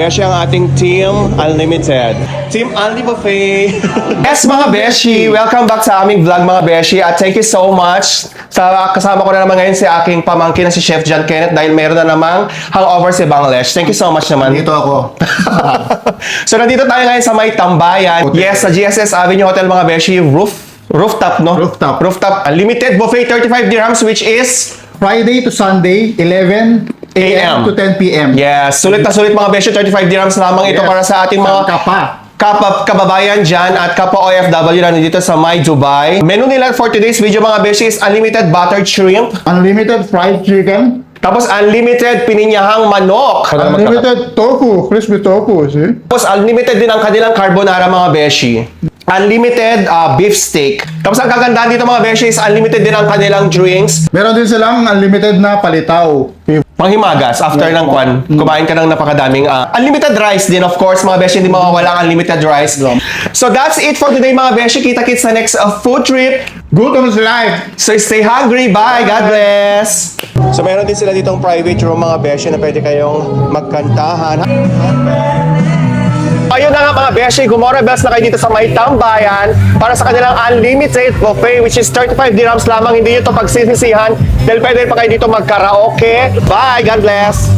beshi ang ating Team Unlimited. Team Unli Buffet. Yes mga beshi, welcome back sa aming vlog mga beshi at thank you so much sa kasama ko na naman ngayon si aking pamangkin na si Chef John Kenneth dahil mayroon na namang hangover si Bangladesh. Thank you so much naman. Dito ako. So nandito tayo ngayon sa May Tambayan. Hotel. Yes, sa GSS Avenue Hotel mga beshi, rooftop, no? Rooftop. Unlimited buffet, 35 dirhams which is Friday to Sunday, 11 a.m. to 10 p.m. yes, sulit na sulit mga beshi, 35 dirhams lamang ito Yes. para sa ating mga kababayan dyan at kapwa OFW na nandito sa My Dubai. Menu nila for today's video mga beshi is unlimited buttered shrimp, Unlimited fried chicken. tapos unlimited pininyahang manok. Unlimited tofu, crispy tofu, see? Tapos unlimited din ang kanilang carbonara mga beshi. Unlimited beef steak. Tapos ang kagandahan dito mga beshi is unlimited din ang kanilang drinks. Meron din silang unlimited na palitaw. Panghimagas, after ng kwan, kumain ka ng napakadaming unlimited rice din, of course, mga beshi, hindi mawawala ang unlimited rice. So that's it for today, mga beshi. Kita-kits sa next food trip. Good on life! So stay hungry. Bye. God bless. So meron din sila ditong private room, mga beshi, na pwede kayong magkantahan. Ayun na nga mga beshi, Gumora Bells na kayo dito sa May Tambayan para sa kanilang unlimited buffet which is 35 dirhams lamang. Hindi nyo ito pagsisisihan dahil pwede pa kayo dito mag-karaoke. Bye! God bless!